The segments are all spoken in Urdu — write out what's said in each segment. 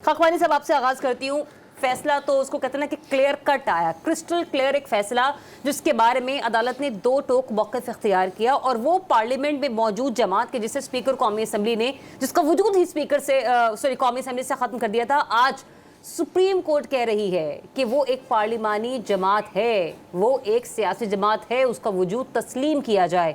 خاکوانی صاحب آپ سے آغاز کرتی ہوں. فیصلہ تو اس کو کہتے ہیں نا کہ کلیئر کٹ آیا, کرسٹل کلیئر ایک فیصلہ جس کے بارے میں عدالت نے دو ٹوک موقف اختیار کیا, اور وہ پارلیمنٹ میں موجود جماعت کے جسے اسپیکر قومی اسمبلی نے, جس کا وجود ہی اسپیکر سے قومی اسمبلی سے ختم کر دیا تھا, آج سپریم کورٹ کہہ رہی ہے کہ وہ ایک پارلیمانی جماعت ہے, وہ ایک سیاسی جماعت ہے, اس کا وجود تسلیم کیا جائے.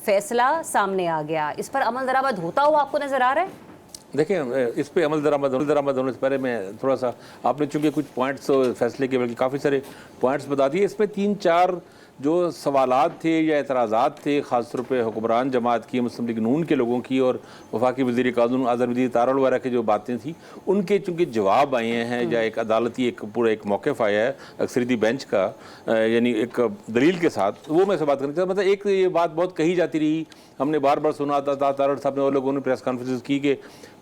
فیصلہ سامنے آ گیا, اس پر عمل درآمد ہوتا ہوا آپ کو نظر آ رہا ہے؟ دیکھیں, اس پہ عمل درآمد ہونے سے پہلے میں تھوڑا سا, آپ نے چونکہ کچھ پوائنٹس فیصلے کے بلکہ کافی سارے پوائنٹس بتا دیے, اس میں 3-4 جو سوالات تھے یا اعتراضات تھے, خاص طور پہ حکمران جماعت کی, مسلم لیگ نون کے لوگوں کی اور وفاقی وزیر قانون اعظم وزیر تارڑ وغیرہ کی جو باتیں تھیں, ان کے چونکہ جواب آئے ہیں یا ایک عدالتی ایک پورا ایک موقف آیا ہے اکثریتی بینچ کا, یعنی ایک دلیل کے ساتھ, وہ میں سے بات کرنا چاہتا. مطلب ایک یہ بات بہت کہی جاتی رہی, ہم نے بار بار سنا تھا, تارڑ صاحب نے اور لوگوں نے پریس کانفرنس کی کہ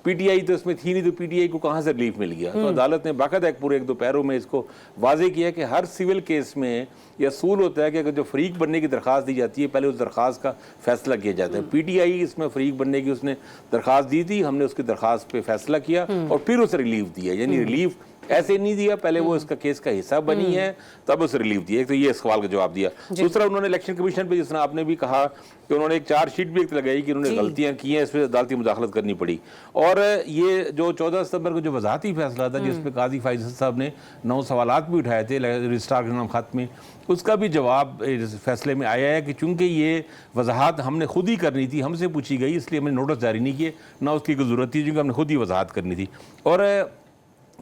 پی ٹی آئی تو اس میں تھی نہیں, تو پی ٹی آئی کو کہاں سے ریلیف مل گیا. تو عدالت نے باقاعدہ ایک پورے 1-2 پیروں میں اس کو واضح کیا کہ ہر سول کیس میں یہ اصول ہوتا ہے کہ اگر جو فریق بننے کی درخواست دی جاتی ہے, پہلے اس درخواست کا فیصلہ کیا جاتا ہے. پی ٹی آئی اس میں فریق بننے کی اس نے درخواست دی تھی, ہم نے اس کی درخواست پہ فیصلہ کیا اور پھر اسے ریلیف دیا. یعنی ریلیف ایسے نہیں دیا, پہلے وہ اس کا کیس کا حصہ بنی ہے تب اسے ریلیف دیا. ایک تو یہ سوال کا جواب دیا. دوسرا, انہوں نے الیکشن کمیشن پہ, جس طرح آپ نے بھی کہا کہ انہوں نے ایک چارج شیٹ بھی ایک لگائی کہ انہوں نے غلطیاں کی ہیں, اس پہ عدالتی مداخلت کرنی پڑی. اور یہ جو 14 ستمبر کو جو وضاحتی فیصلہ تھا جس پہ قاضی فائز صاحب نے 9 سوالات بھی اٹھائے تھے رجسٹرار کے نام خط میں, اس کا بھی جواب فیصلے میں آیا ہے کہ چونکہ یہ وضاحت ہم نے خود ہی کرنی تھی, ہم سے پوچھی گئی, اس لیے ہم نے نوٹس جاری نہیں کیے, نہ اس کی کوئی ضرورت تھی, چونکہ ہم نے خود ہی وضاحت کرنی تھی. اور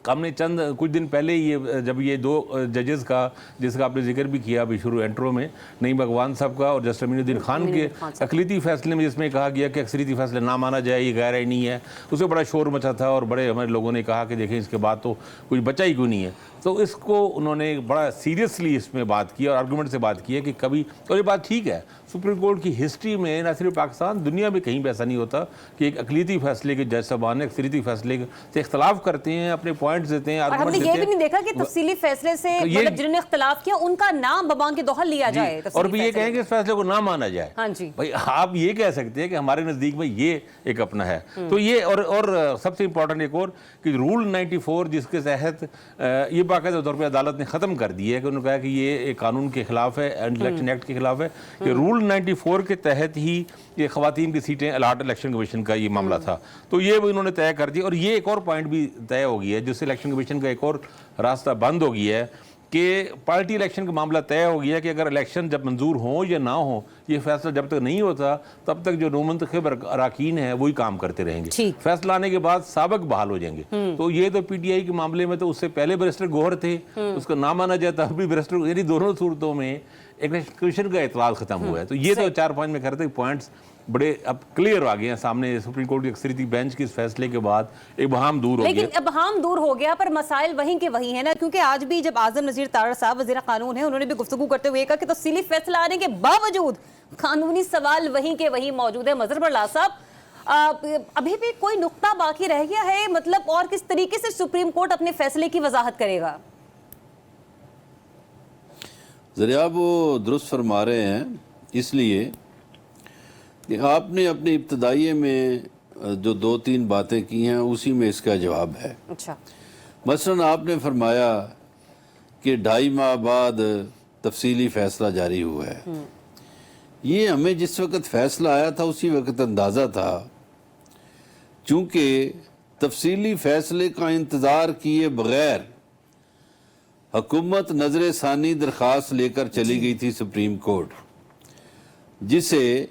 ہم نے کچھ دن پہلے یہ جب یہ 2 ججز کا, جس کا آپ نے ذکر بھی کیا ابھی شروع انٹرو میں, نعیم اقوان صاحب کا اور جسٹس امین الدین خان کے اقلیتی فیصلے میں, جس میں کہا گیا کہ اکثریتی فیصلے نہ مانا جائے, یہ غیر آئینی ہے, اس سے بڑا شور مچا تھا اور بڑے ہمارے لوگوں نے کہا کہ دیکھیں اس کے بعد تو کچھ بچا ہی کیوں نہیں ہے. تو اس کو انہوں نے بڑا سیریسلی اس میں بات کی اور آرگومنٹ سے بات کی ہے کہ کبھی, اور یہ بات ٹھیک ہے, سپریم کورٹ کی ہسٹری میں نہ صرف پاکستان, دنیا میں کہیں بھی ایسا نہیں ہوتا کہ ایک اقلیتی فیصلے کے جج صاحبان اکثریتی فیصلے سے اختلاف کرتے ہیں, اپنے پوائنٹس دیتے ہیں, اور ہم نے یہ بھی نہیں دیکھا کہ تفصیلی فیصلے سے مطلب جنہوں نے اختلاف کیا ان کا نام ببان کے دوحل لیا جائے, اور بھی یہ کہیں کہ اس فیصلے کو نہ مانا جائے. ہاں جی بھائی آپ یہ کہہ سکتے ہیں کہ ہمارے نزدیک میں یہ ایک اپنا ہے. تو یہ اور سب سے امپورٹنٹ ایک اور کہ رول 94 جس کے تحت یہ باقاعدہ طور پہ عدالت نے ختم کر دی ہے کہ انہوں نے کہا کہ یہ ایک قانون کے خلاف ہے, الیکشن ایکٹ کے خلاف ہے, کہ رول 94 کے تحت ہی یہ خواتین کی سیٹیں الاٹ الیکشن کمیشن کا یہ معاملہ تھا. تو یہ بھی انہوں نے طے کر دیا, اور یہ ایک اور پوائنٹ بھی طے ہو گیا ہے جس سے الیکشن کمیشن کا ایک اور راستہ بند ہو گیا ہے کہ پارٹی الیکشن کا معاملہ طے ہو گیا کہ اگر الیکشن جب منظور ہوں یا نہ ہوں, یہ فیصلہ جب تک نہیں ہوتا تب تک جو نومنتخب اراکین ہیں وہی کام کرتے رہیں گے, فیصلہ آنے کے بعد سابق بحال ہو جائیں گے. تو یہ تو پی ٹی آئی کے معاملے میں تو اس سے پہلے بیرسٹر گوہر تھے, اس کا نام مانا جاتا اب بھی بیرسٹر, یعنی دونوں صورتوں میں الیکشن کمیشن کا اعتراض ختم ہوا ہے. تو یہ تو 4-5 میں کرتے پوائنٹس بڑے اب کلیئر آ گئے ہیں سامنے. سپریم کورٹ کی اکثریتی بینچ کے اس فیصلے کے بعد ابہام دور ہو گیا, لیکن ابہام دور ہو گیا پر مسائل وہیں کے وہیں ہیں نا, کیونکہ آج بھی جب اعظم نذیر تارڑ صاحب وزیر قانون ہیں, انہوں نے بھی گفتگو کرتے ہوئے کہا کہ تفصیلی فیصلہ آنے کے باوجود قانونی سوال وہیں کے وہیں موجود ہے. مظہر برلا صاحب, ابھی بھی کوئی نقطہ باقی رہ گیا ہے مطلب, اور کس طریقے سے سپریم کورٹ اپنے فیصلے کی وضاحت کرے گا؟ ذرا وہ درست فرما رہے ہیں, اس لیے کہ آپ نے اپنے ابتدائیے میں جو 2-3 باتیں کی ہیں اسی میں اس کا جواب ہے. اچھا, مثلاً آپ نے فرمایا کہ 2.5 ماہ بعد تفصیلی فیصلہ جاری ہوا ہے. یہ ہمیں جس وقت فیصلہ آیا تھا اسی وقت اندازہ تھا, چونکہ تفصیلی فیصلے کا انتظار کیے بغیر حکومت نظر ثانی درخواست لے کر چلی گئی تھی سپریم کورٹ, جسے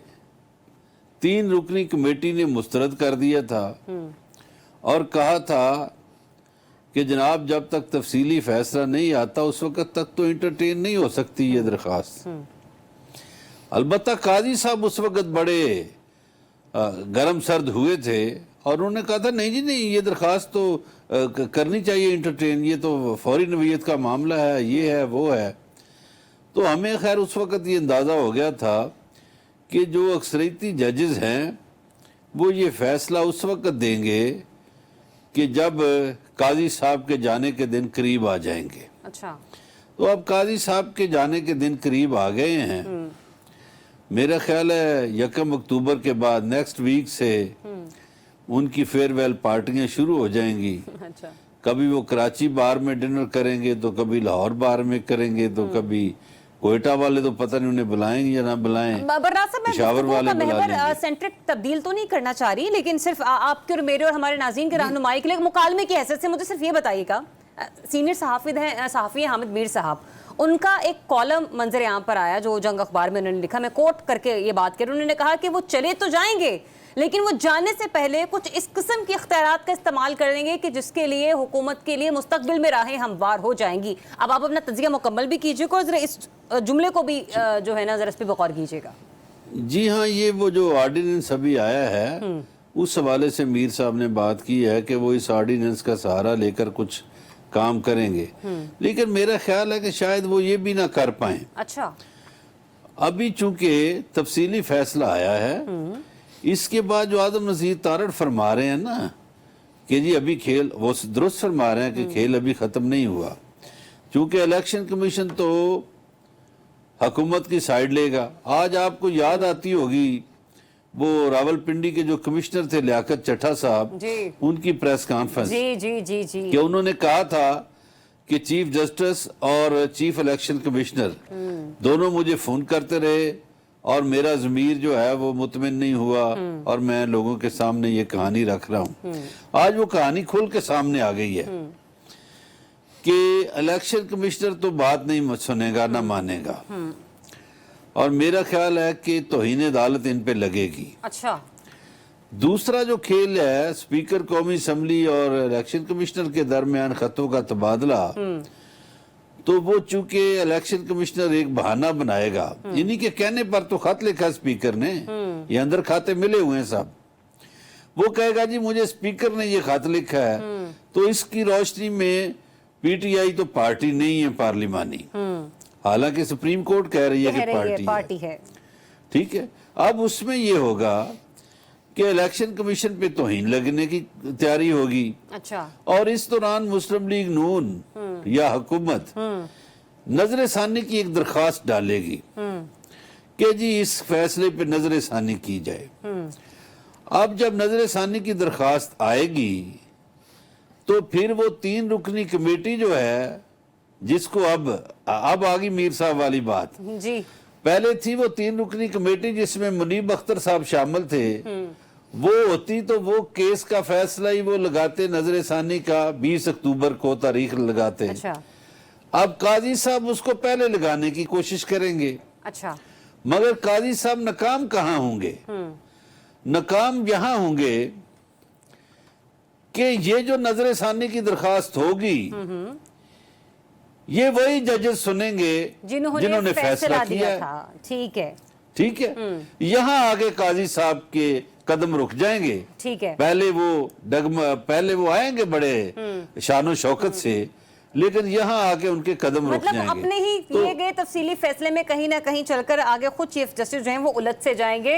3 رکنی کمیٹی نے مسترد کر دیا تھا اور کہا تھا کہ جناب جب تک تفصیلی فیصلہ نہیں آتا اس وقت تک تو انٹرٹین نہیں ہو سکتی یہ درخواست. البتہ قاضی صاحب اس وقت بڑے گرم سرد ہوئے تھے اور انہوں نے کہا تھا نہیں جی نہیں, یہ درخواست تو کرنی چاہیے انٹرٹین, یہ تو فوری نوعیت کا معاملہ ہے, یہ ہے وہ ہے. تو ہمیں خیر اس وقت یہ اندازہ ہو گیا تھا کہ جو اکثریتی ججز ہیں وہ یہ فیصلہ اس وقت دیں گے کہ جب قاضی صاحب کے جانے کے دن قریب آ جائیں گے. اچھا, تو اب قاضی صاحب کے جانے کے دن قریب آ گئے ہیں. میرا خیال ہے 1 اکتوبر کے بعد نیکسٹ ویک سے ان کی فیئر ویل پارٹیاں شروع ہو جائیں گی. کبھی وہ کراچی بار میں ڈنر کریں گے تو کبھی لاہور بار میں کریں گے تو کبھی کوئٹہ والے تو پتہ نہیں انہیں بلائیں گے یا نہ بلائیں، برنامہ صاحب میں پشاور گفتگو والے کا بلا محور لیں گے۔ سینٹرک تبدیل تو نہیں کرنا چاہ رہی، لیکن صرف آپ کے اور میرے اور ہمارے ناظرین کے رہنمائی کے لیے مکالمے کی حیثیت سے مجھے صرف یہ بتائیے گا، سینئر صحافی ہیں حامد میر صاحب، ان کا ایک کالم منظر عام پر آیا جو جنگ اخبار میں انہوں نے لکھا، میں کوٹ کر کے یہ بات کر رہی ہوں، انہوں نے کہا کہ وہ چلے تو جائیں گے لیکن وہ جانے سے پہلے کچھ اس قسم کے اختیارات کا استعمال کریں گے کہ جس کے لیے حکومت کے لیے مستقبل میں راہیں ہموار ہو جائیں گی۔ اب آپ اپنا تجزیہ مکمل بھی کیجیے گا اور ذرا اس جملے کو بھی جو ہے نا ذرا اس پہ غور کیجیے گا۔ جی ہاں، یہ وہ جو آرڈیننس ابھی آیا ہے اس حوالے سے میر صاحب نے بات کی ہے کہ وہ اس آرڈیننس کا سہارا لے کر کچھ کام کریں گے، لیکن میرا خیال ہے کہ شاید وہ یہ بھی نہ کر پائیں۔ اچھا، ابھی چونکہ تفصیلی فیصلہ آیا ہے، اس کے بعد جو آدم نذیر تارڑ فرما رہے ہیں نا کہ جی ابھی کھیل، وہ درست فرما رہے ہیں کہ کھیل ابھی ختم نہیں ہوا، چونکہ الیکشن کمیشن تو حکومت کی سائیڈ لے گا۔ آج آپ کو یاد آتی ہوگی وہ راول پنڈی کے جو کمشنر تھے لیاقت چٹھا صاحب، جی ان کی پریس کانفرنس جی جی جی جی کہ انہوں نے کہا تھا کہ چیف جسٹس اور چیف الیکشن کمشنر دونوں مجھے فون کرتے رہے اور میرا ضمیر جو ہے وہ مطمئن نہیں ہوا اور میں لوگوں کے سامنے یہ کہانی رکھ رہا ہوں۔ آج وہ کہانی کھل کے سامنے آ گئی ہے کہ الیکشن کمشنر تو بات نہیں سنے گا نہ مانے گا، اور میرا خیال ہے کہ توہین عدالت ان پہ لگے گی۔ اچھا، دوسرا جو کھیل ہے اسپیکر قومی اسمبلی اور الیکشن کمشنر کے درمیان خطوں کا تبادلہ، تو وہ چونکہ الیکشن کمشنر ایک بہانہ بنائے گا، انہی کے کہنے پر تو خط لکھا اسپیکر نے، یہ اندر کھاتے ملے ہوئے ہیں صاحب، وہ کہے گا جی مجھے اسپیکر نے یہ خط لکھا ہے، تو اس کی روشنی میں پی ٹی آئی تو پارٹی نہیں ہے پارلیمانی، حالانکہ سپریم کورٹ کہہ رہی ہے کہ پارٹی ہے، ٹھیک ہے۔ اب اس میں یہ ہوگا کہ الیکشن کمیشن پہ توہین لگنے کی تیاری ہوگی، اچھا، اور اس دوران مسلم لیگ نون یا حکومت نظر ثانی کی ایک درخواست ڈالے گی کہ جی اس فیصلے پہ نظر ثانی کی جائے۔ اب جب نظر ثانی کی درخواست آئے گی تو پھر وہ 3 رکنی کمیٹی جو ہے، جس کو اب آگی میر صاحب والی بات، جی پہلے تھی وہ 3 رکنی کمیٹی جس میں منیب اختر صاحب شامل تھے، وہ ہوتی تو وہ کیس کا فیصلہ ہی وہ لگاتے نظر ثانی کا 20 اکتوبر کو تاریخ لگاتے۔ اچھا اب قاضی صاحب اس کو پہلے لگانے کی کوشش کریں گے، اچھا، مگر قاضی صاحب ناکام کہاں ہوں گے؟ ناکام یہاں ہوں گے کہ یہ جو نظر ثانی کی درخواست ہوگی یہ وہی ججز سنیں گے جنہوں نے فیصلہ کیا تھا، ٹھیک ہے، ٹھیک ہے۔ یہاں آگے قاضی صاحب کے قدم رک جائیں گے، ٹھیک ہے، پہلے وہ آئیں گے بڑے شان و شوکت سے، لیکن یہاں آگے ان کے قدم رک مطلب جائیں گے۔ اپنے ہی لیے گئے تفصیلی فیصلے میں کہیں نہ کہیں چل کر آگے خود چیف جسٹس جو ہیں وہ الجھ سے جائیں گے